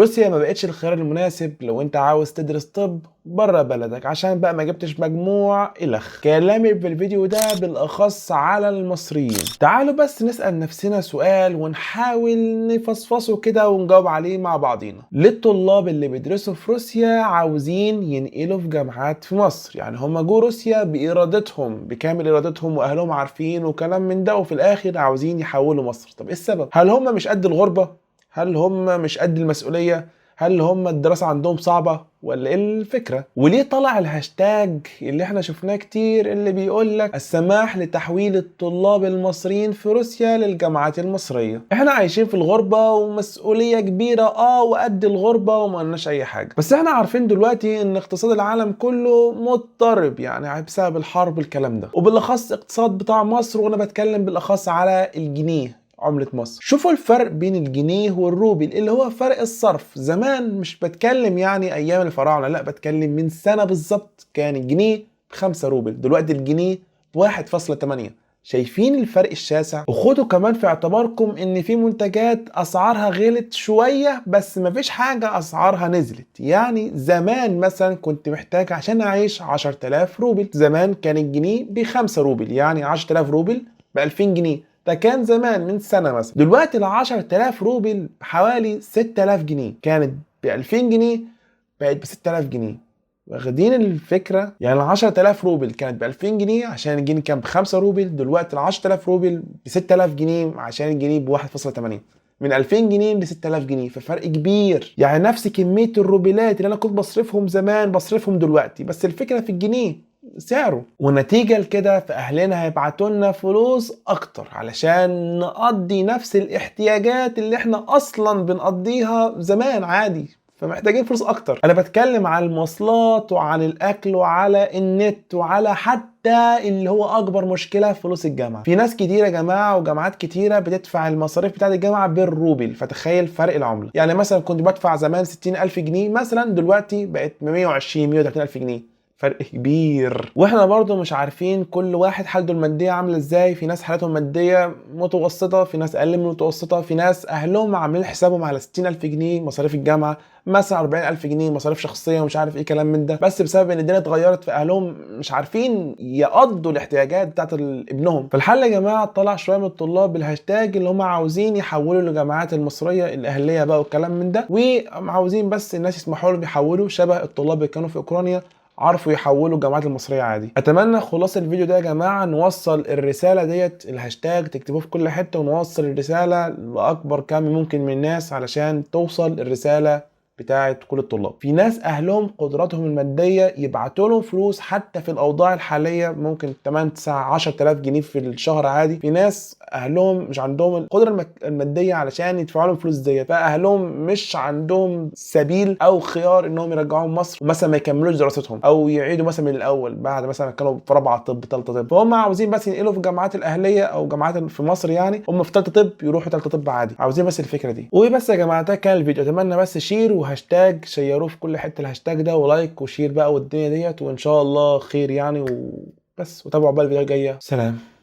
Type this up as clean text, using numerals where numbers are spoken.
روسيا ما بقتش الخيار المناسب لو انت عاوز تدرس طب بره بلدك عشان بقى ما جبتش مجموع الخ. كلامي في الفيديو ده بالاخص على المصريين. تعالوا بس نسأل نفسنا سؤال ونحاول نفصفصه كده ونجاوب عليه مع بعضينا. ليه الطلاب اللي بيدرسوا في روسيا عاوزين ينقلوا في جامعات في مصر؟ يعني هم جو روسيا بإرادتهم، بكامل إرادتهم، وأهلهم عارفين وكلام من ده، وفي الآخر عاوزين يحولوا مصر. طب إيه السبب؟ هل هم مش قد الغربة؟ هل هم مش قد المسؤولية؟ هل هم الدراسة عندهم صعبة؟ ولا ايه الفكرة؟ وليه طلع الهاشتاج اللي احنا شفناه كتير اللي بيقول لك السماح لتحويل الطلاب المصريين في روسيا للجامعات المصرية؟ احنا عايشين في الغربة ومسؤولية كبيرة وقد الغربة وما قلناش اي حاجة، بس احنا عارفين دلوقتي ان اقتصاد العالم كله مضطرب، يعني بسبب الحرب الكلام ده، وبالاخص اقتصاد بتاع مصر، وانا بتكلم بالاخص على الجنيه عملة مصر. شوفوا الفرق بين الجنيه والروبل اللي هو فرق الصرف. زمان، مش بتكلم يعني ايام الفراعنة، لا بتكلم من سنة بالظبط، كان الجنيه ب5 روبل، دلوقتي الجنيه ب1.8. شايفين الفرق الشاسع؟ وخدوا كمان في اعتباركم ان في منتجات اسعارها غلت شوية، بس مفيش حاجة اسعارها نزلت. يعني زمان مثلا كنت محتاج عشان اعيش 10,000 روبل، زمان كان الجنيه ب5 روبل، يعني 10,000 روبل ب2000 جنيه. ده كان زمان من سنة مثلا. دلوقتي ال 10,000 روبل بحوالي 6000 جنيه، كانت ب 2000 جنيه بقت ب 6000 جنيه. واخدين الفكرة؟ يعني ال 10,000 روبل كانت ب 2000 جنيه عشان الجنيه كان ب5 روبل، دلوقتي ال 10,000 روبل ب 6000 جنيه عشان الجنيه ب 1.8. من 2000 جنيه ل 6000 جنيه، ففرق كبير. يعني نفس كمية الروبلات اللي انا كنت بصرفهم زمان بصرفهم دلوقتي، بس الفكرة في الجنيه سعره. ونتيجة لكده فأهلنا هيبعتوا لنا فلوس أكتر علشان نقضي نفس الاحتياجات اللي احنا أصلا بنقضيها زمان عادي، فمحتاجين فلوس أكتر. أنا بتكلم على المواصلات وعن الأكل وعلى النت وعلى حتى اللي هو أكبر مشكلة فلوس الجامعة. في ناس كتيرة يا جماعة وجامعات كتيرة بتدفع المصاريف بتاعت الجامعة بالروبل، فتخيل فرق العملة. يعني مثلا كنت بدفع زمان 60,000 جنيه مثلا، دلوقتي بقت 120 130,000 جنيه، فرق كبير. واحنا برضو مش عارفين كل واحد حالته الماديه عامله ازاي. في ناس حالتهم الماديه متوسطه، في ناس اقل من المتوسطه، في ناس اهلهم عاملين حسابهم على 60,000 جنيه مصاريف الجامعه، مثلا 40,000 جنيه مصاريف شخصيه ومش عارف ايه كلام من ده، بس بسبب ان الدنيا اتغيرت فاهلهم مش عارفين يقضوا الاحتياجات بتاعت ابنهم. فالحل يا جماعه طلع شويه من الطلاب بالهاشتاج اللي هم عاوزين يحولوا للجامعات المصريه الاهليه بقى والكلام من ده، وعاوزين بس الناس يسمحوا لهم يحولوا شبه الطلاب اللي كانوا في اوكرانيا عرفوا يحولوا الجامعات المصريه عادي. اتمنى خلاص الفيديو ده يا جماعه نوصل الرساله ديت، الهاشتاج تكتبوه في كل حته، ونوصل الرساله لاكبر كم ممكن من الناس علشان توصل الرساله بتاعه كل الطلاب. في ناس اهلهم قدراتهم الماديه يبعتوا لهم فلوس حتى في الاوضاع الحاليه، ممكن 8 9 10,000 جنيه في الشهر عادي. في ناس اهلهم مش عندهم القدره الماديه علشان يدفعوا لهم فلوس ديت، فاهلهم مش عندهم سبيل او خيار انهم يرجعوهم مصر ومثلا ما يكملوش دراستهم او يعيدوا مثلا من الاول بعد مثلا كانوا في رابعه طب ثالثه طب، فهم عاوزين بس ينقلوا في الجامعات الاهليه او جامعات في مصر، يعني هم في ثالثه طب يروحوا ثالثه طب عادي. عاوزين بس الفكره دي. وبس يا جماعه ده كان الفيديو. اتمنى بس شير وهاشتاج، شيروه في كل حته الهاشتاج ده، ولايك وشير بقى والدنيا ديت، وان شاء الله خير يعني. وبس، وتابعوا بقى الفيديو الجايه. سلام.